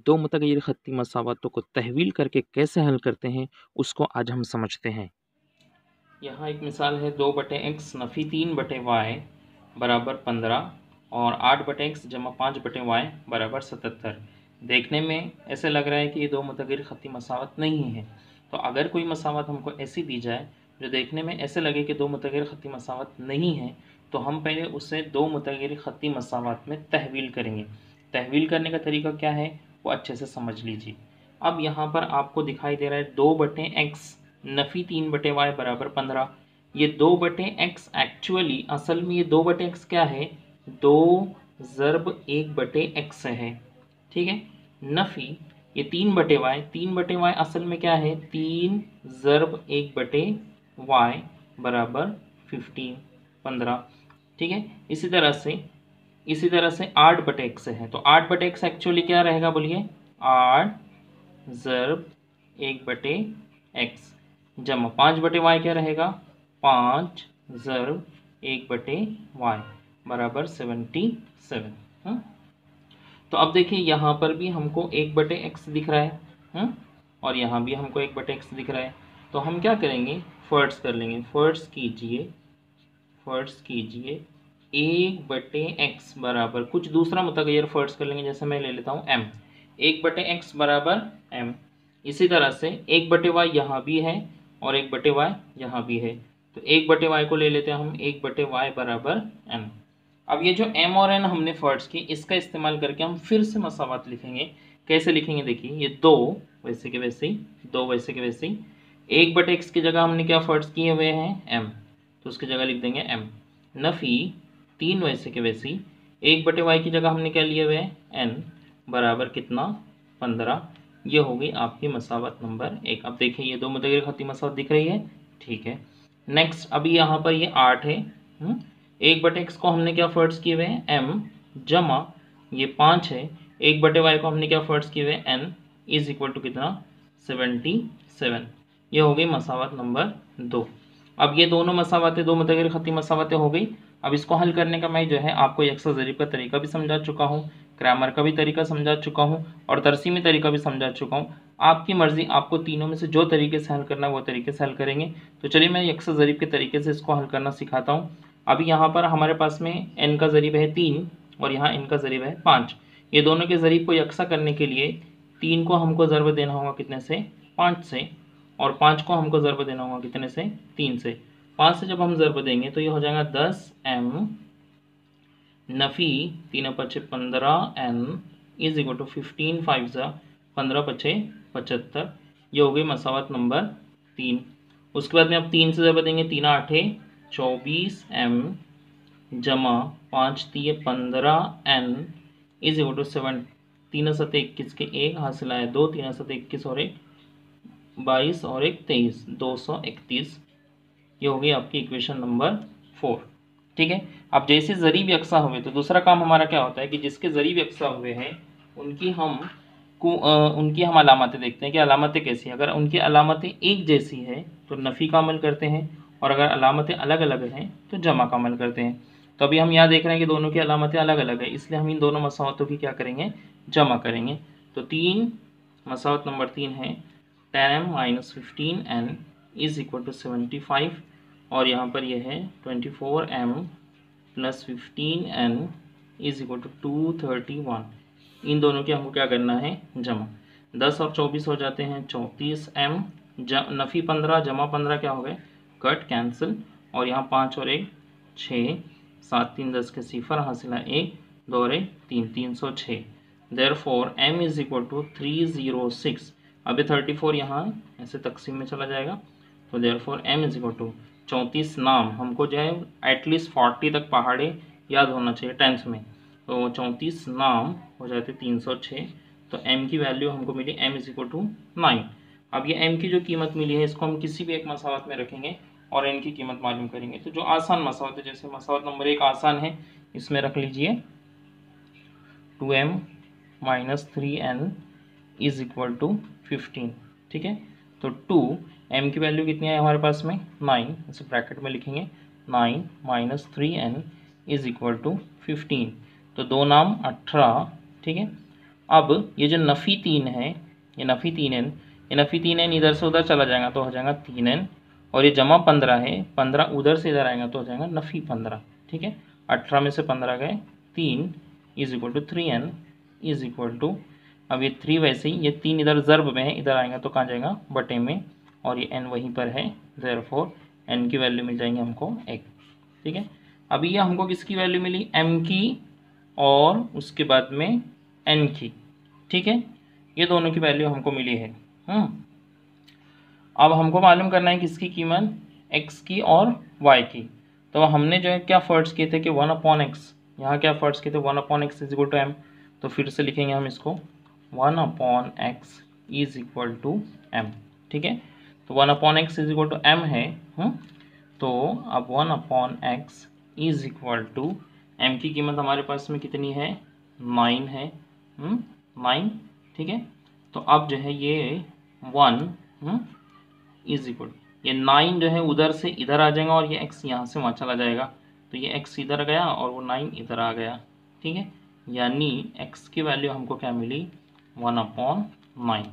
दो मुतगय्यर खत्ती मसावतों को तहवील करके कैसे हल करते हैं उसको आज हम समझते हैं। यहाँ एक मिसाल है 2/x नफ़ी 3/y बराबर 15 और 8/x जमा 5/y बराबर 77। देखने में ऐसे लग रहा है कि ये दो मुतगय्यर खत्ती मसावत नहीं है। तो अगर कोई मसावत हमको ऐसी दी जाए जो देखने में ऐसे लगे कि दो मुतगय्यर खत्ती मसावत नहीं है, तो हम पहले उसे दो मुतगय्यर खत्ती मसावत में तहवील करेंगे। तहवील करने का तरीका क्या है वो अच्छे से समझ लीजिए। अब यहाँ पर आपको दिखाई दे रहा है 2/x नफ़ी 3/y बराबर 15। ये 2/x एक्चुअली असल में ये 2/x क्या है, 2 ज़र्ब 1/x है, ठीक है। नफ़ी ये 3/y असल में क्या है, 3 ज़र्ब 1/y बराबर 15, ठीक है। इसी तरह से 8/x है, तो 8/x एक्चुअली क्या रहेगा बोलिए, 8 ज़र्ब 1/x जमा 5/y क्या रहेगा, 5 ज़र्ब 1/y बराबर 77। तो अब देखिए यहाँ पर भी हमको 1/x दिख रहा है, और यहाँ भी हमको 1/x दिख रहा है। तो हम क्या करेंगे, फर्स्ट कर लेंगे। फर्स्ट कीजिए 1/x बराबर कुछ दूसरा मुतगय्यर फर्स्ट कर लेंगे, जैसे मैं ले लेता हूँ m। 1/x बराबर m। इसी तरह से 1/y यहाँ भी है और 1/y यहाँ भी है, तो 1/y को ले लेते हैं हम, 1/y बराबर n। अब ये जो m और n हमने फर्स्ट की, इसका इस्तेमाल करके हम फिर से मसावत लिखेंगे। कैसे लिखेंगे देखिए, ये 2 वैसे के वैसे ही, 2 वैसे के वैसे ही। 1/x की जगह हमने क्या फर्स्ट किए हुए हैं, m, तो उसकी जगह लिख देंगे m। नफ़ी 3 वैसे के वैसे ही, 1/y की जगह हमने क्या लिए हुए हैं, n बराबर कितना, 15। ये हो गई आपकी मसावत नंबर 1। अब देखिए ये दो मुतगय्यर खत्ती मसावत दिख रही है, ठीक है। नेक्स्ट अभी यहाँ पर ये 8 है, 1/x को हमने क्या फर्स्ट किए हुए हैं, m जमा ये 5 है, 1/y को हमने क्या फर्स्ट किए हुए हैं, n इज इक्वल टू कितना, 77। ये हो गई मसावत नंबर 2। अब ये दोनों मसावतें दो मुतगय्यर खत्ती मसावतें हो गई। अब इसको हल करने का मैं जो है आपको यकसा ज़रीब का तरीका भी समझा चुका हूँ, ग्रामर का भी तरीका समझा चुका हूँ और तरसीमी तरीका भी समझा चुका हूँ। आपकी मर्ज़ी, आपको तीनों में से जो तरीके से हल करना है वो तरीके से हल करेंगे। तो चलिए मैं यकसा ज़रीब के तरीके से इसको हल करना सिखाता हूँ। अभी यहाँ पर हमारे पास में n का ज़रीब है 3 और यहाँ n का ज़रीब है 5। ये दोनों के ज़रीब को यकसा करने के लिए 3 को हमको ज़रब देना होगा कितने से, 5 से, और 5 को हमको ज़रब देना होगा कितने से, 3 से। 5 से जब हम ज़रब देंगे तो ये हो जाएगा 10m नफ़ी 3 5 15n is equal to 15 5 15 5 75। ये हो गई मसावत नंबर 3। उसके बाद में अब 3 से ज़रब देंगे, 3 8 24m जमा 5 3 15n इज इक्वल टू 7। 3 7 21 के 1 हासिल आया 2, 3 7 21 और 1 22 और 1 23, 231। ये हो गई आपकी इक्वेशन नंबर 4, ठीक है। अब जैसे ज़रीब यकसा हुए तो दूसरा काम हमारा क्या होता है कि जिसके ज़रीब यकसा हुए हैं उनकी हम अलामतें देखते हैं कि अलामतें कैसी हैं। अगर उनकी अलामतें एक जैसी है तो नफ़ी का अमल करते हैं, और अगर अलामतें अलग अलग हैं तो जमा का अमल करते हैं। तो अभी हम यहाँ देख रहे हैं कि दोनों की अलामतें अलग अलग है, इसलिए हम इन दोनों मसावतों की क्या करेंगे, जमा करेंगे। तो 3 मसावत नंबर 3 है 10m - 15n is equal to 75, और यहाँ पर यह है 24m + 15n is equal to 231। इन दोनों की हमको क्या करना है, जमा। 10 और 24 हो जाते हैं 34m नफ़ी 15 जमा 15 क्या हो गए, कट कैंसिल, और यहाँ 5 और 1 6, 7 3 10 के सिफर हासिला 1 2 और 1 3 306। Therefore m is equal to 306। अभी 34 यहाँ ऐसे तकसीम में चला जाएगा, तो therefore m is equal to 34 नाम हमको जो है एटलीस्ट 40 तक पहाड़े याद होना चाहिए 10th में, तो 34 नाम हो जाते 306। तो m की वैल्यू हमको मिली m इज इक्वल टू 9। अब ये m की जो कीमत मिली है इसको हम किसी भी एक मसावत में रखेंगे और n की कीमत मालूम करेंगे। तो जो आसान मसावत है, जैसे मसावत नंबर 1 आसान है, इसमें रख लीजिए 2m - 3n is equal to 15, ठीक है। तो 2 m की वैल्यू कितनी है हमारे पास में, 9, इसे ब्रैकेट में लिखेंगे 9 - 3n इज इक्वल टू 15। तो 2 नाम 18, ठीक है। अब ये जो नफ़ी 3 है, ये नफ़ी 3n, ये नफ़ी 3n इधर से उधर चला जाएगा तो हो जाएगा 3n, और ये जमा 15 है, 15 उधर से इधर आएगा तो हो जाएगा नफ़ी 15। ठीक है, 18 में से 15 गए 3 is equal to 3n is equal to, अब ये 3 वैसे ही, ये 3 इधर ज़र्ब में है, इधर आएगा तो कहाँ जाएगा बटे में, और ये n वहीं पर है, देयरफॉर n की वैल्यू मिल जाएंगी हमको 1। ठीक है, अभी ये हमको किसकी वैल्यू मिली, m की और उसके बाद में n की। ठीक है, ये दोनों की वैल्यू हमको मिली है। अब हमको मालूम करना है किसकी कीमत, x की और y की। तो हमने जो है क्या फर्ज किए थे कि 1/x, यहाँ क्या फर्ज किए थे 1/x is equal to m, तो फिर से लिखेंगे हम इसको 1/x is equal to m। ठीक है, तो 1/x is equal to m है। तो अब 1/x is equal to m की कीमत हमारे पास में कितनी है, 9 है। 9। ठीक है, तो अब जो है ये 1 इज इक्वल, ये 9 जो है उधर से इधर आ जाएगा और ये x यहाँ से वहाँ चला जाएगा, तो ये x इधर गया और वो 9 इधर आ गया। ठीक है, यानी x की वैल्यू हमको क्या मिली 1/9।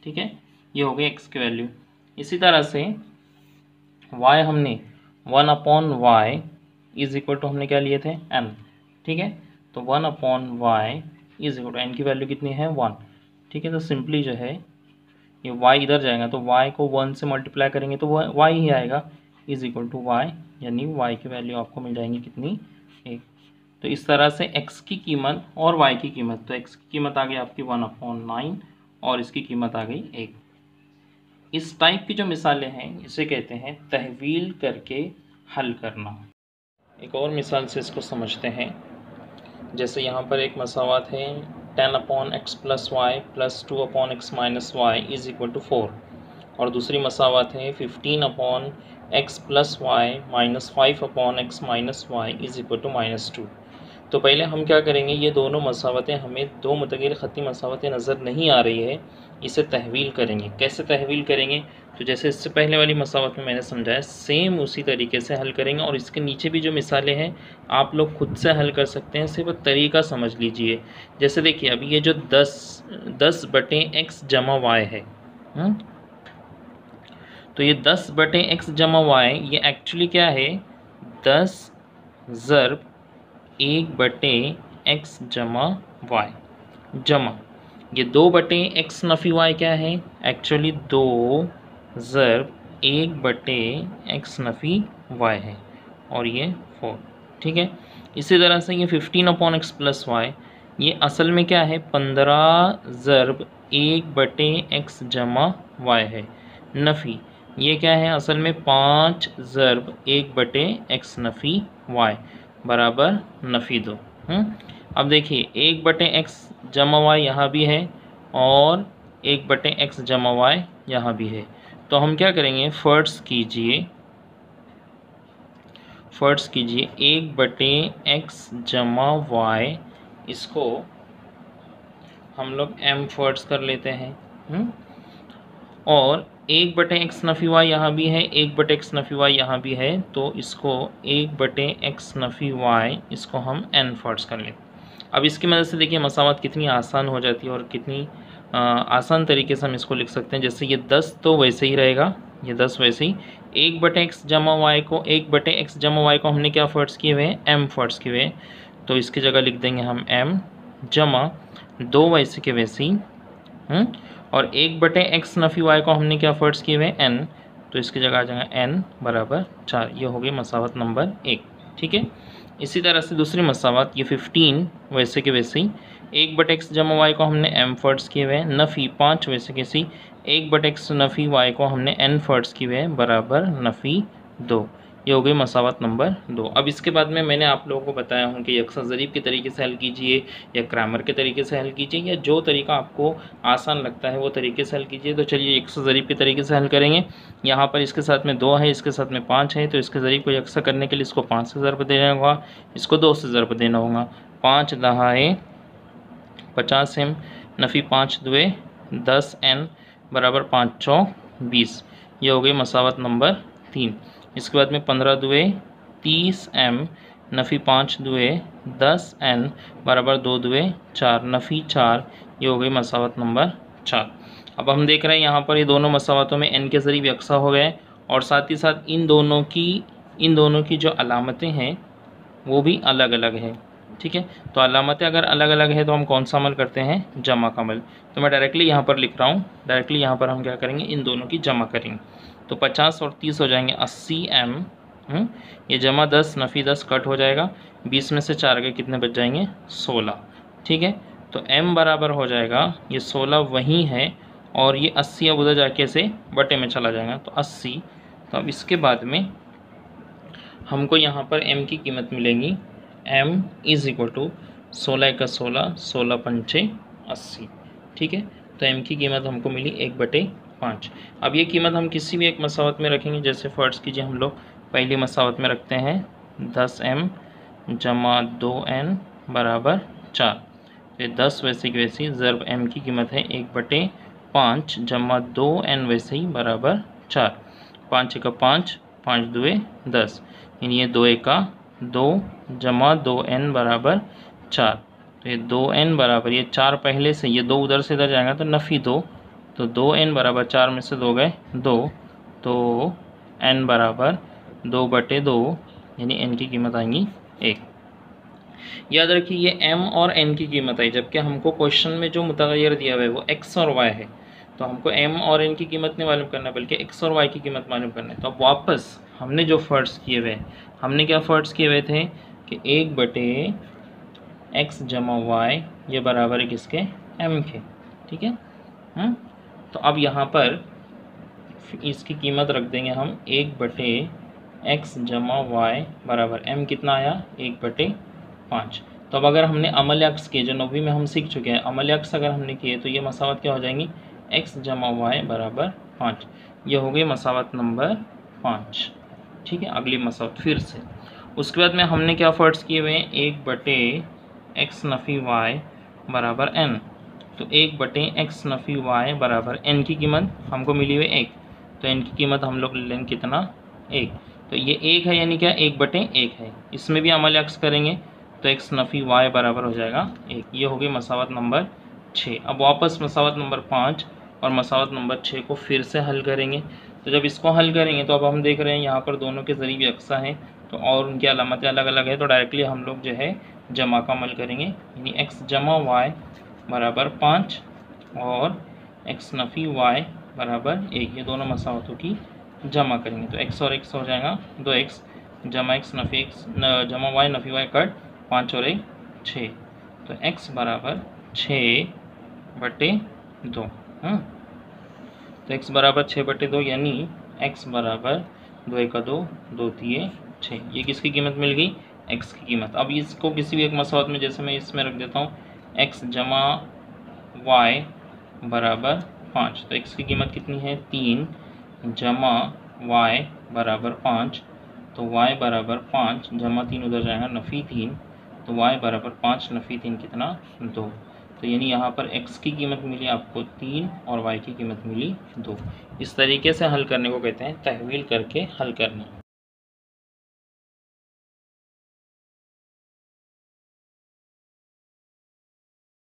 ठीक है, ये हो गई x की वैल्यू। इसी तरह से y हमने 1/y इज इक्वल टू हमने क्या लिए थे n। ठीक है, तो 1/y is equal to n की वैल्यू कितनी है 1। ठीक है, तो सिंपली जो है ये y इधर जाएगा तो y को 1 से मल्टीप्लाई करेंगे तो y ही आएगा, इज इक्वल टू y, यानी y की वैल्यू आपको मिल जाएंगी कितनी 1। तो इस तरह से x की कीमत और y की कीमत, तो x की कीमत आ गई आपकी 1/9 और इसकी कीमत आ गई 1। इस टाइप की जो मिसालें हैं इसे कहते हैं तहवील करके हल करना। एक और मिसाल से इसको समझते हैं। जैसे यहाँ पर एक मसावात है 10/x + y + 2/x - y is equal to 4, और दूसरी मसावात है 15/x + y - 5/x - y is equal to -2। तो पहले हम क्या करेंगे, ये दोनों मसावतें हमें दो मुतग़िर ख़ती मसावतें नज़र नहीं आ रही है, इसे तहवील करेंगे। कैसे तहवील करेंगे, तो जैसे इससे पहले वाली मसावत में मैंने समझाया सेम उसी तरीके से हल करेंगे, और इसके नीचे भी जो मिसालें हैं आप लोग खुद से हल कर सकते हैं, सिर्फ तरीका समझ लीजिए। जैसे देखिए अभी ये जो 10/x जमा y है, तो ये 10/x जमा y ये एक्चुअली क्या है 10 ज़र्ब 1/x जमा y जमा ये 2/x नफ़ी y क्या है एक्चुअली 2 ज़र्ब 1/x नफ़ी y है, और ये 4। ठीक है, इसी तरह से ये 15/x + y ये असल में क्या है 15 ज़र्ब 1/x जमा y है। नफ़ी ये क्या है असल में 5 ज़र्ब 1/x नफ़ी y बराबर नफ़ी 2। अब देखिए 1/x जमा y यहाँ भी है और 1/x जमा y यहाँ भी है, तो हम क्या करेंगे फ़र्ज़ कीजिए 1/x जमा y इसको हम लोग m फ़र्ज़ कर लेते हैं, और 1/x नफ़ी y यहाँ भी है 1/x नफ़ी y यहाँ भी है, तो इसको 1/x नफ़ी y इसको हम n फ़र्ज़ कर लेते। अब इसकी मदद से देखिए मसावत कितनी आसान हो जाती है और कितनी आसान तरीके से हम इसको लिख सकते हैं। जैसे ये 10 तो वैसे ही रहेगा, ये 10 वैसे ही, 1/x जमा y को 1/x जमा y को हमने क्या फ़र्ज़ किए हुए हैं m फ़र्ज़ किए हुए हैं, तो इसकी जगह लिख देंगे हम m जमा 2 वैसे के वैसे ही, और 1/x नफ़ी y को हमने क्या फ़र्ज़ किए हुए हैं n, तो इसकी जगह आ जाएगा n बराबर 4। ये हो गई मसावत नंबर 1। ठीक है, इसी तरह से दूसरी मसावत ये 15 वैसे के वैसे ही, 1/x जमा y को हमने m फ़र्ज़ किए हुए हैं, नफ़ी 5 वैसे के सी 1/x नफ़ी y को हमने n फ़र्ज़ किए हुए हैं बराबर नफ़ी 2। ये हो गई मसावत नंबर 2। अब इसके बाद में मैंने आप लोगों को बताया हूँ कि यकसा ज़रीब के तरीके से हल कीजिए या ग्रामर के तरीके से हल कीजिए, या जो तरीका आपको आसान लगता है वो तरीके से हल कीजिए। तो चलिए यकसा ज़रीब के तरीके से हल करेंगे। यहाँ पर इसके साथ में 2 है, इसके साथ में 5 है, तो इसके ज़रीब को यकसा करने के लिए इसको 5 से ज़रब देना होगा, इसको 2 से ज़रब देना होगा। 5 दहाए 50 m नफ़ी 5 दुए 10 n बराबर 5 चौक 20। ये हो गई मसावत नंबर 3। इसके बाद में 15 दुए 30 m नफ़ी 5 दुए 10 n बराबर 2 दुए 4 नफ़ी 4। ये हो गई मसावत नंबर 4। अब हम देख रहे हैं यहाँ पर ये दोनों मसावतों में n के ज़रिए यकसा हो गए और साथ ही साथ इन दोनों की जो अलामतें हैं वो भी अलग अलग है। ठीक है, तो अलामतें अगर अलग अलग है तो हम कौन सा अमल करते हैं, जमा का अमल। तो मैं डायरेक्टली यहाँ पर लिख रहा हूँ, डायरेक्टली यहाँ पर हम क्या करेंगे, इन दोनों की जमा करेंगे। तो 50 और 30 हो जाएंगे 80 m। ये जमा 10 नफ़ी 10 कट हो जाएगा, 20 में से 4 के कितने बच जाएंगे, 16। ठीक है, तो m बराबर हो जाएगा, ये 16 वहीं है और ये 80 अब उधर जाके से बटे में चला जाएगा तो 80। तो अब इसके बाद में हमको यहाँ पर m की कीमत मिलेगी, m इज़ इक्वल टू 16 का 16, 16 पंचे 80। ठीक है, तो m की कीमत हमको मिली 1/5। अब ये कीमत हम किसी भी एक मसावत में रखेंगे, जैसे फ़र्ज़ कीजिए हम लोग पहली मसावत में रखते हैं 10m जमा 2n बराबर 4। तो 10 वैसे की वैसी ज़रब m की कीमत है 1/5 जमा 2n वैसे ही बराबर 4। 5 का 5, 5 दुए 10, यानी ये 2 का 2 जमा 2n बराबर 4। तो ये 2n बराबर, ये 4 पहले से, ये 2 उधर से इधर जाएगा तो नफ़ी 2, तो 2n बराबर 4 में से 2 गए 2, तो n बराबर 2/2, यानी n की कीमत आएंगी 1। याद रखिए ये m और n की कीमत आई, जबकि हमको क्वेश्चन में जो मुतग़य्यर दिया हुआ है वो x और y है। तो हमको m और n की कीमत नहीं मालूम करना बल्कि x और y की कीमत मालूम करना है। तो अब वापस हमने जो फ़र्ज़ किए हुए, हमने क्या फ़र्ज़ किए हुए थे कि 1/x जमा y ये बराबर है किसके, m के। ठीक है, तो अब यहाँ पर इसकी कीमत रख देंगे हम 1/x जमा y बराबर m कितना आया, 1/5। तो अब अगर हमने अमल अक्स किए, जो 9वीं में हम सीख चुके हैं, अमल अक्स अगर हमने किए तो ये मसावत क्या हो जाएंगी, x जमा y बराबर 5। ये हो गई मसावत नंबर 5। ठीक है, अगली मसावत फिर से। उसके बाद में हमने क्या फ़र्ज़ किए हुए हैं, 1/x नफ़ी y बराबर n। तो 1/x नफ़ी y बराबर n की कीमत हमको मिली हुई 1, तो n की कीमत हम लोग ले लेंगे कितना, 1। तो ये 1 है यानी क्या, 1/1 है। इसमें भी अमल अक्स करेंगे तो x नफ़ी y बराबर हो जाएगा 1। ये हो गई मसावत नंबर 6। अब वापस मसावत नंबर 5 और मसावत नंबर 6 को फिर से हल करेंगे। तो जब इसको हल करेंगे तो अब हम देख रहे हैं यहाँ पर दोनों के ज़रिए यकसा हैं तो और उनकी अलामतें अलग अलग है, तो डायरेक्टली हम लोग जो है जमा का अमल करेंगे, यानी x जमा y बराबर 5 और x नफ़ी y बराबर 1। ये दोनों मसावतों की जमा करेंगे तो x और x हो जाएगा 2x जमा x नफ़ी x जमा y नफ़ी y कट 5 और 1 6। तो x बराबर 6/2। तो x बराबर 6/2 यानी x बराबर 2 का 2, 2 3 6। ये किसकी कीमत मिल गई, x की कीमत। अब इसको किसी भी एक मसावत में, जैसे मैं इसमें रख देता हूँ x जमा y बराबर 5। तो x की कीमत कितनी है, 3 जमा y बराबर 5। तो y बराबर 5 जमा 3 उधर जाएगा नफ़ी 3, तो y बराबर 5 नफ़ी 3 कितना, 2। तो यानी यहाँ पर x की कीमत मिली आपको 3 और y की कीमत मिली 2। इस तरीके से हल करने को कहते हैं तहवील करके हल करना।